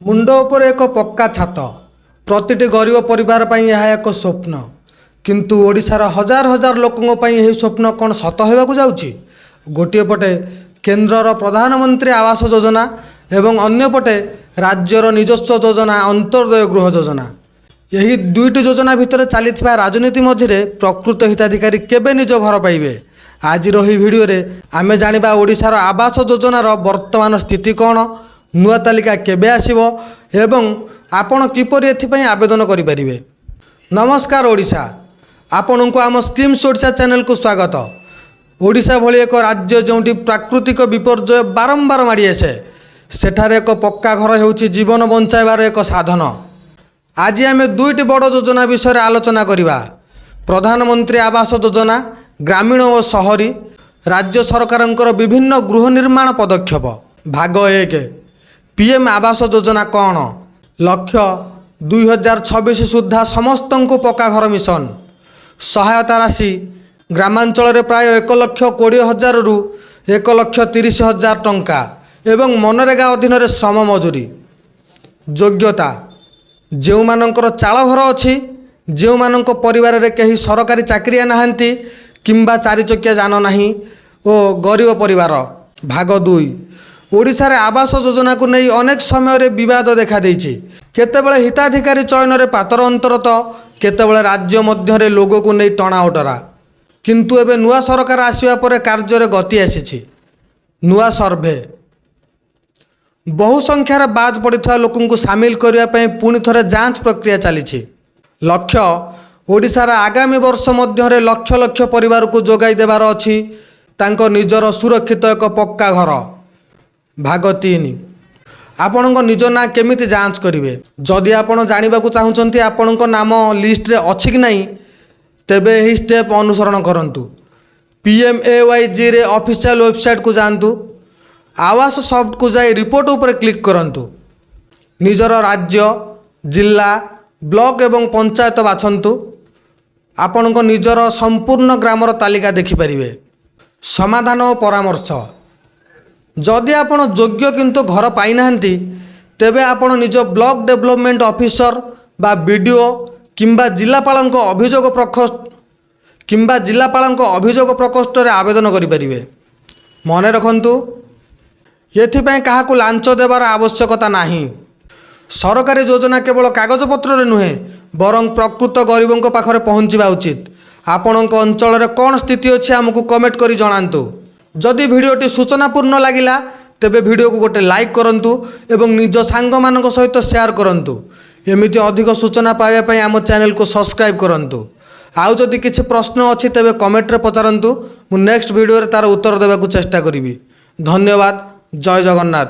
मुंड उपर एक पक्का छात प्रतिटी गरीब परिवार ପାଇଁ ଏହା ଏକ ସ୍ୱପ୍ନ किंतु ओडिशार हजार हजार लोकों ପାଇଁ ଏହି ସ୍ୱପ୍ନ କ'ଣ ସତ ହେବାକୁ ଯାଉଛି। ଗୋଟିଏ ପଟେ କେନ୍ଦ୍ରର ପ୍ରଧାନମନ୍ତ୍ରୀ ଆବାସ ଯୋଜନା ଏବଂ ଅନ୍ୟପଟେ ରାଜ୍ୟର ନିଜସ୍ୱ ଯୋଜନା ଅନ୍ତର୍ଦୟ ଗୃହ ଯୋଜନା। ଏହି ଦୁଇଟି ଯୋଜନା ଭିତରେ ଚାଲିଥିବା ରାଜନୀତି ମଝିରେ ପ୍ରକୃତ ହିତାଧିକାରୀ କେବେ ନିଜ ଘର ପାଇବେ। ଆଜିର ଏହି ଭିଡ଼ିଓରେ ଆମେ ଜାଣିବା ଓଡ଼ିଶାର ଆବାସ ଯୋଜନାର ବର୍ତ୍ତମାନ ସ୍ଥିତି କ'ଣ, ନୂଆ ତାଲିକା କେବେ ଆସିବ ଏବଂ ଆପଣ କିପରି ଏଥିପାଇଁ ଆବେଦନ କରିପାରିବେ। नमस्कार ओडिशा, आपणको आम स्क्रीम्स ओडिशा चैनल को स्वागत। ओडिशा भली एक राज्य जोंटी प्राकृतिक विपर्यय बारंबार माड़ी आसे सेठारे एक पक्का घर हेउछि जीवन बंचाइबार एक साधन। आज आम दुईटी बड़ योजना विषय आलोचना करिबा। प्रधानमंत्री आवास योजना ग्रामीण और शहरी राज्य सरकारंकर विभिन्न गृह निर्माण पदक्षेप। भाग 1 पीएम आवास योजना कौन, लक्ष्य 2026 सुधा समस्त को पक्का घर मिशन। सहायता राशि ग्रामांचल प्राय 1,20,000 रु 1,30,000 टंका एवं मनरेगा अधीन श्रम मजूरी। योग्यता जो मानकर चाल घर अच्छी, जो मानक परिवार रे कहीं सरकारी चाकरिया नहांती किंबा 4 चकिया जान नहीं और गरीब परिवार। भाग 2 ओडिशा रे आवास योजना को नहीं अनेक समय विवाद देखा देइछि। केतेबेले हिताधिकारी चयन रे पातर अंतरत, केतेबेले राज्य मध्य लोगो को नहीं टणा उटरा। किंतु एबे नुआ सरकार आसिया परे कार्य रे गति आसीछि। नुआ सर्वे बहु संख्यार बाद पड़ता लोकों को सामिल करने पुणी थरे जांच प्रक्रिया चली। लक्ष्य ओडिशार आगामी वर्ष मध्य लक्ष लक्ष परिवार को जोगाई देवार अछि तांको निजर सुरक्षित एक पक्का घर। भाग 3 आपण निज ना केमिति जांच करेंगे। जदि आपण जानवा चाहते आपण नाम लिस्ट रे अछि कि नहीं तेबे यही स्टेप अनुसरण करंतु। PMAYG रे ऑफिशियल वेबसाइट को जानतु, आवास सॉफ्ट को जाई रिपोर्ट ऊपर क्लिक करंतु, निजर राज्य जिला ब्लॉक एवं पंचायत बाछंतु, आपण निजर संपूर्ण ग्रामर तालिका देखिपारे। समाधान और परामर्श जदि आपण योग्य किंतु घर पाई नाहंती तेबे आपण निज ब्लॉक डेवलपमेंट ऑफिसर बा बीडीओ किंबा जिलापालଙ୍କ अभियोग प्रकोष्ठ रे आवेदन करि परिबे। मने रखंतु एथिपाई काहाकु लांच देवार आवश्यकता नाही। सरकारी योजना केवल कागजपत्र नुहे बरं प्रकृत गरीबों पाखरे पहुँचवा उचित। आपणक अंचल रे कौन स्थिति अच्छी आमको कमेंट करी जणांतु। जदि भिडियोटी सूचनापूर्ण लगिला तेबे भिडियो को गोटे लाइक करंतु एवं निज सांग मानक सहित शेयर करंतु। एमिति अधिक सूचना पाइबा पई आम चैनल को सब्सक्राइब करंतु। आउ जदि किछि प्रश्न अछि तेबे कमेंट रे पचारंतु, मु नेक्स्ट भिडियो रे तार उत्तर देबा को चेष्टा करिवि। धन्यवाद। जय जगन्नाथ।